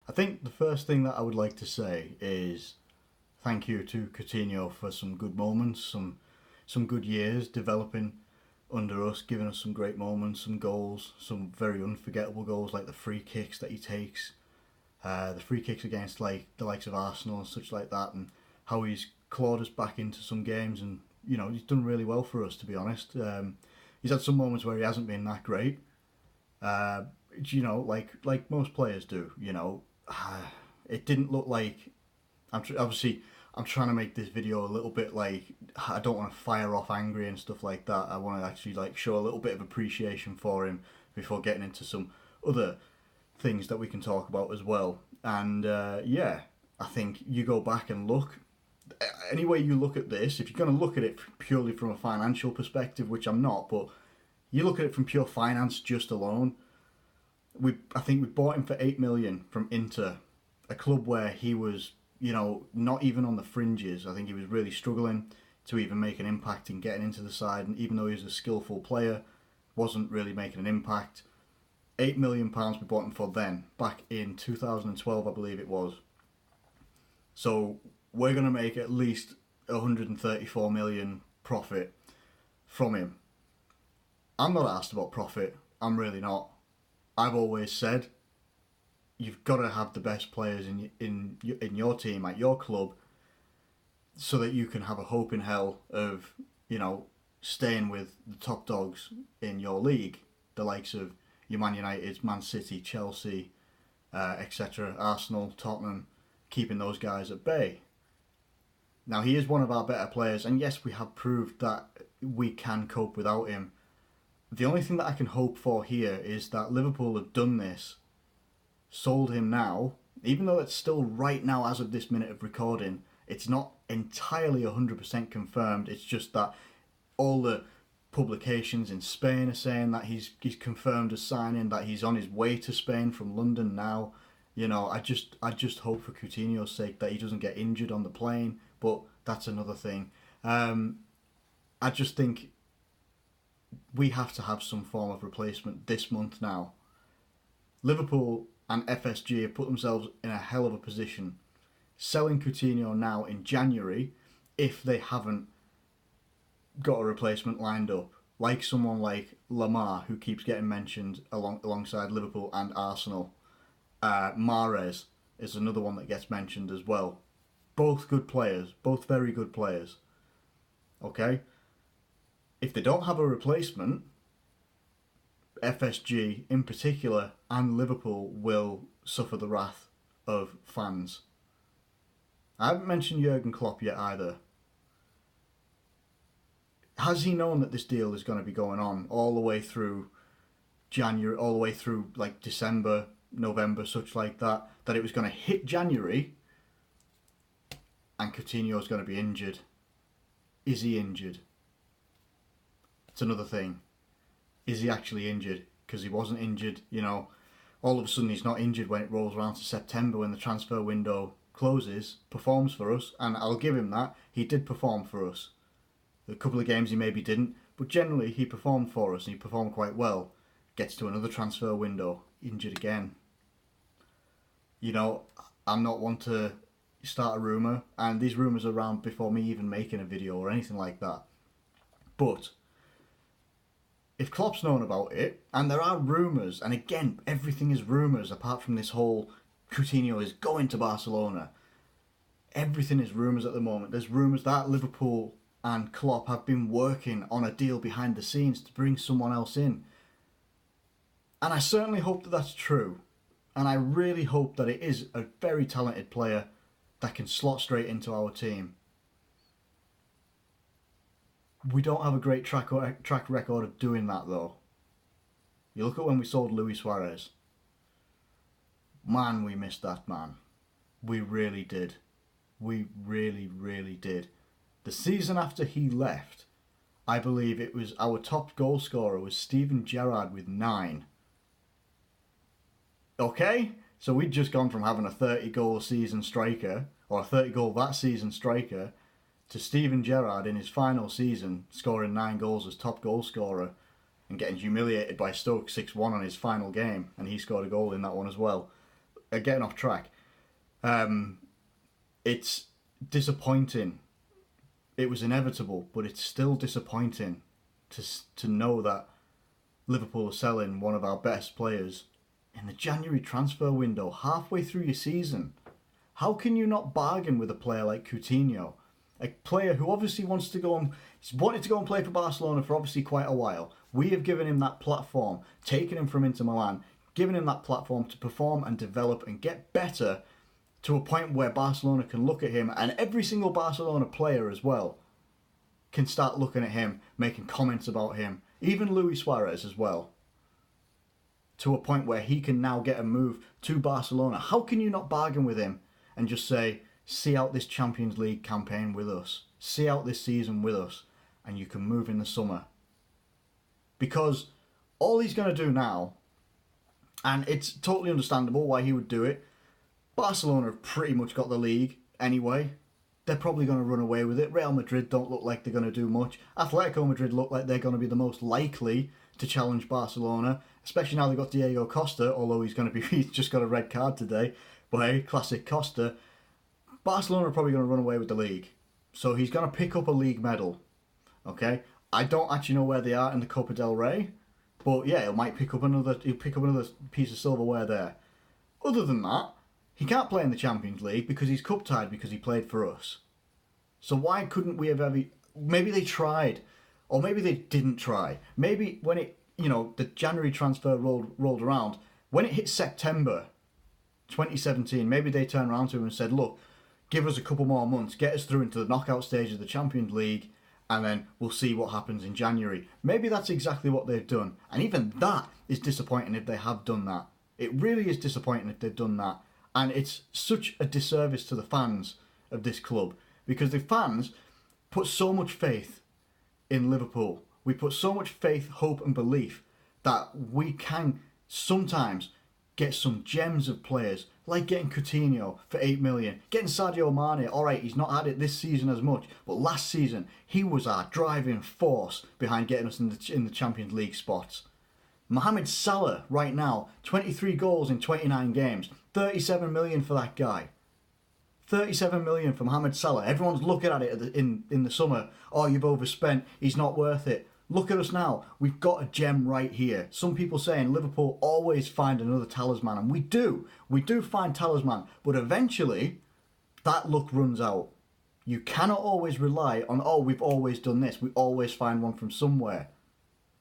I think the first thing that I would like to say is thank you to Coutinho for some good moments, some good years developing under us, giving us some great moments, some goals, some very unforgettable goals like the free kicks that he takes, the free kicks against like the likes of Arsenal and such like that, and how he's clawed us back into some games, and he's done really well for us, to be honest. He's had some moments where he hasn't been that great, uh, like most players do. It didn't look like obviously I'm trying to make this video a little bit like I don't want to fire off angry and stuff like that. I want to actually like show a little bit of appreciation for him before getting into some other things that we can talk about as well. And yeah, I think you go back and look. Any way you look at this, if you're going to look at it purely from a financial perspective, which I'm not, but you look at it from pure finance just alone, I think we bought him for 8 million from Inter, a club where he was, not even on the fringes. I think he was really struggling to even make an impact in getting into the side, and even though he was a skillful player, wasn't really making an impact. £8 million we bought him for then, back in 2012, I believe it was. So we're going to make at least 134 million profit from him. I'm not asked about profit. I'm really not. I've always said you've got to have the best players in your team at your club, so that you can have a hope in hell of staying with the top dogs in your league, the likes of your Man United, Man City, Chelsea, etc., Arsenal, Tottenham, keeping those guys at bay. Now, he is one of our better players, and yes, we have proved that we can cope without him. The only thing that I can hope for here is that Liverpool have done this, sold him now, even though it's still right now, as of this minute of recording, it's not entirely 100% confirmed. It's just that all the publications in Spain are saying that he's confirmed a signing, that he's on his way to Spain from London now. I just hope for Coutinho's sake that he doesn't get injured on the plane, but that's another thing. I just think we have to have some form of replacement this month now. Liverpool and FSG have put themselves in a hell of a position. Selling Coutinho now in January, if they haven't got a replacement lined up, like someone like Lamar, who keeps getting mentioned alongside Liverpool and Arsenal. Mahrez is another one that gets mentioned as well. Both good players, both very good players. Okay? If they don't have a replacement, FSG in particular and Liverpool will suffer the wrath of fans. I haven't mentioned Jurgen Klopp yet either. Has he known that this deal is going to be going on all the way through January, all the way through like December, November, such like that, that it was going to hit January and Coutinho is going to be injured? Is he injured? It's another thing. Is he actually injured? Because he wasn't injured, all of a sudden he's not injured when it rolls around to September, when the transfer window closes, performs for us, and I'll give him that. He did perform for us. A couple of games he maybe didn't, but generally he performed for us, and he performed quite well. Gets to another transfer window, injured again. I'm not one to start a rumour, and these rumours are around before me even making a video or anything like that. But if Klopp's known about it, and there are rumours, and again, everything is rumours apart from this whole Coutinho is going to Barcelona. Everything is rumours at the moment. There's rumours that Liverpool and Klopp have been working on a deal behind the scenes to bring someone else in. And I certainly hope that that's true. And I really hope that it is a very talented player that can slot straight into our team. We don't have a great track record of doing that, though. You look at when we sold Luis Suarez. Man, we missed that man. We really did. We really, really did. The season after he left, I believe it was our top goal scorer was Steven Gerrard with 9. Okay? So we'd just gone from having a 30-goal season striker, or a 30-goal that season striker, to Steven Gerrard in his final season scoring 9 goals as top goal scorer and getting humiliated by Stoke 6-1 on his final game, and he scored a goal in that one as well. getting off track. It's disappointing. It was inevitable, but it's still disappointing to know that Liverpool are selling one of our best players in the January transfer window, halfway through your season. How can you not bargain with a player like Coutinho? A player who obviously wanted to go and play for Barcelona for obviously quite a while. We have given him that platform, taken him from Inter Milan, given him that platform to perform and develop and get better to a point where Barcelona can look at him, and every single Barcelona player as well can start looking at him, making comments about him. Even Luis Suarez as well. To a point where he can now get a move to Barcelona. How can you not bargain with him and just say, see out this Champions League campaign with us, see out this season with us, and you can move in the summer? Because all he's going to do now, and it's totally understandable why he would do it, Barcelona have pretty much got the league anyway. They're probably going to run away with it. Real Madrid don't look like they're going to do much. Atletico Madrid look like they're going to be the most likely to challenge Barcelona, especially now they've got Diego Costa, although he's just got a red card today. But hey, classic Costa. Barcelona are probably going to run away with the league. So he's going to pick up a league medal. Okay? I don't actually know where they are in the Copa del Rey, but yeah, he'll pick up another piece of silverware there. Other than that, he can't play in the Champions League because he's cup tied because he played for us. So why couldn't we have ever... Maybe they tried, or maybe they didn't try. Maybe when the January transfer rolled around, when it hit September 2017, maybe they turned around to him and said, look, give us a couple more months, get us through into the knockout stage of the Champions League, and then we'll see what happens in January. Maybe that's exactly what they've done. And even that is disappointing if they have done that. It really is disappointing if they've done that. And it's such a disservice to the fans of this club, because the fans put so much faith in Liverpool. We put so much faith, hope and belief that we can sometimes get some gems of players, like getting Coutinho for 8 million, getting Sadio Mane. Alright, he's not had it this season as much, but last season he was our driving force behind getting us in the Champions League spots. Mohamed Salah right now, 23 goals in 29 games. 37 million for that guy. 37 million for Mohamed Salah. Everyone's looking at it in the summer. Oh, you've overspent. He's not worth it. Look at us now. We've got a gem right here. Some people saying Liverpool always find another talisman. And we do. We do find talisman. But eventually, that luck runs out. You cannot always rely on, oh, we've always done this. We always find one from somewhere.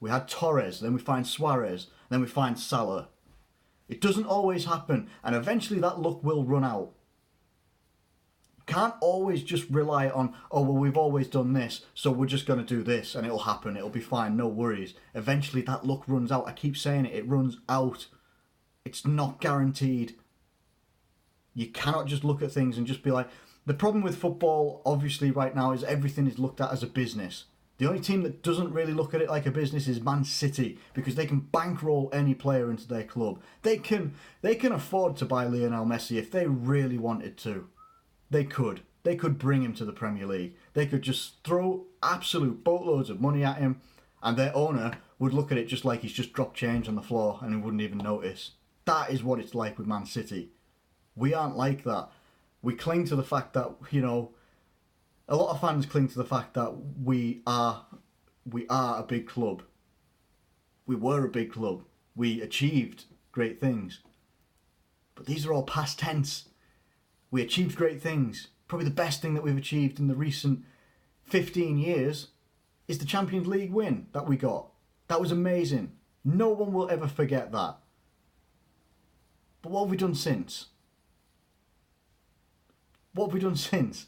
We had Torres, then we find Suarez, then we find Salah. It doesn't always happen, and eventually that luck will run out. You can't always just rely on, oh, well, we've always done this, so we're just going to do this, and it'll happen, it'll be fine, no worries. Eventually that luck runs out. I keep saying it runs out. It's not guaranteed. You cannot just look at things and just be like... The problem with football, obviously, right now, is everything is looked at as a business. The only team that doesn't really look at it like a business is Man City, because they can bankroll any player into their club. They can afford to buy Lionel Messi if they really wanted to. They could. They could bring him to the Premier League. They could just throw absolute boatloads of money at him, and their owner would look at it just like he's just dropped change on the floor and he wouldn't even notice. That is what it's like with Man City. We aren't like that. We cling to the fact that, a lot of fans cling to the fact that we are a big club. We were a big club. We achieved great things. But these are all past tense. We achieved great things. Probably the best thing that we've achieved in the recent 15 years is the Champions League win that we got. That was amazing. No one will ever forget that. But what have we done since? What have we done since?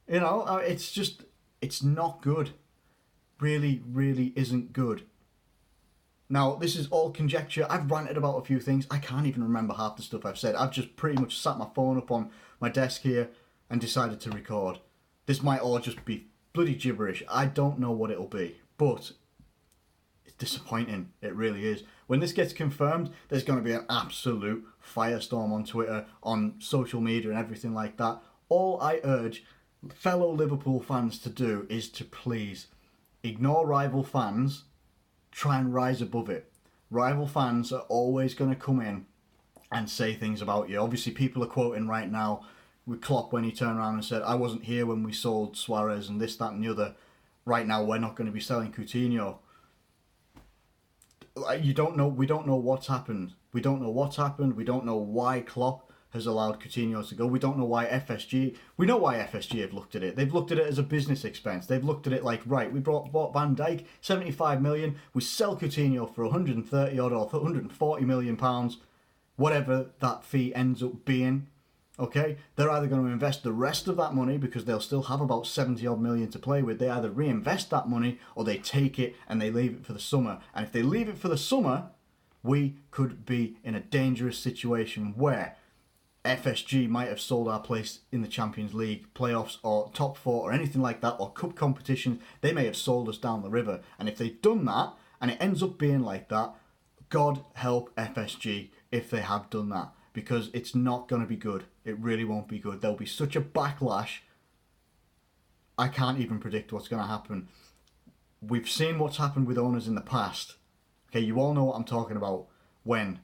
It's not good. Really, really isn't good. Now, this is all conjecture. I've ranted about a few things. I can't even remember half the stuff I've said. I've just pretty much sat my phone up on my desk here and decided to record. This might all just be bloody gibberish. I don't know what it'll be. But it's disappointing. It really is. When this gets confirmed, there's going to be an absolute firestorm on Twitter, on social media and everything like that. All I urge fellow Liverpool fans to do is to please ignore rival fans, try and rise above it. Rival fans are always going to come in and say things about you. Obviously, people are quoting right now with Klopp when he turned around and said, I wasn't here when we sold Suarez and this, that and the other. Right now, we're not going to be selling Coutinho. You don't know. We don't know what's happened. We don't know what's happened. We don't know why Klopp has allowed Coutinho to go. We don't know why FSG. We know why FSG have looked at it. They've looked at it as a business expense. They've looked at it like, right, we bought Van Dijk, 75 million. We sell Coutinho for 130 odd or 140 million pounds, whatever that fee ends up being. Okay, they're either going to invest the rest of that money because they'll still have about 70 odd million to play with. They either reinvest that money or they take it and they leave it for the summer. And if they leave it for the summer, we could be in a dangerous situation where FSG might have sold our place in the Champions League playoffs or top four or anything like that, or cup competitions. They may have sold us down the river. And if they've done that and it ends up being like that, God help FSG if they have done that, because it's not going to be good. It really won't be good. There'll be such a backlash. I can't even predict what's going to happen. We've seen what's happened with owners in the past. Okay, you all know what I'm talking about. When,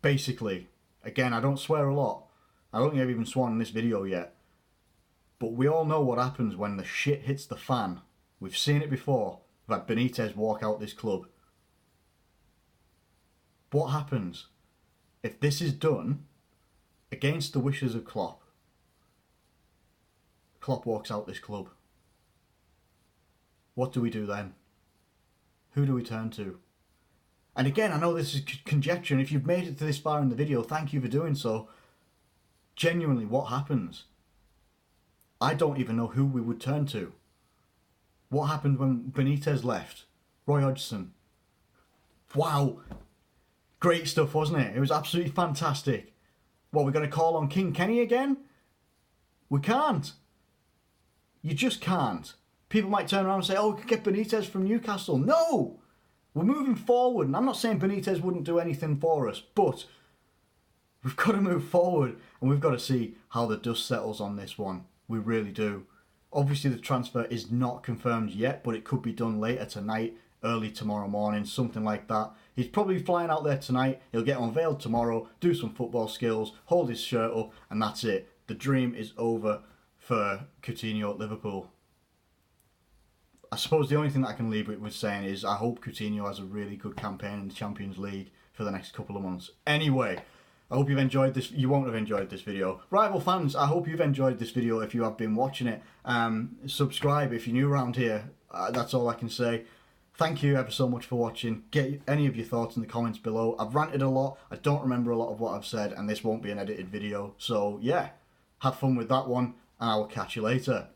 basically, again, I don't swear a lot. I don't think I've even sworn in this video yet. But we all know what happens when the shit hits the fan. We've seen it before. We've had Benitez walk out this club. What happens if this is done against the wishes of Klopp? Klopp walks out this club. What do we do then? Who do we turn to? And again, I know this is conjecture, and if you've made it to this far in the video, thank you for doing so. Genuinely, what happens? I don't even know who we would turn to. What happened when Benitez left? Roy Hodgson. Wow. Great stuff, wasn't it? It was absolutely fantastic. What, we're going to call on King Kenny again? We can't. You just can't. People might turn around and say, oh, we could get Benitez from Newcastle. No! We're moving forward, and I'm not saying Benitez wouldn't do anything for us, but we've got to move forward, and we've got to see how the dust settles on this one. We really do. Obviously, the transfer is not confirmed yet, but it could be done later tonight, early tomorrow morning, something like that. He's probably flying out there tonight. He'll get unveiled tomorrow, do some football skills, hold his shirt up, and that's it. The dream is over for Coutinho at Liverpool. I suppose the only thing that I can leave it with saying is I hope Coutinho has a really good campaign in the Champions League for the next couple of months. Anyway, I hope you've enjoyed this. You won't have enjoyed this video. Rival fans, I hope you've enjoyed this video if you have been watching it. Subscribe if you're new around here. That's all I can say. Thank you ever so much for watching. Get any of your thoughts in the comments below. I've ranted a lot. I don't remember a lot of what I've said, and this won't be an edited video. So yeah, have fun with that one, and I will catch you later.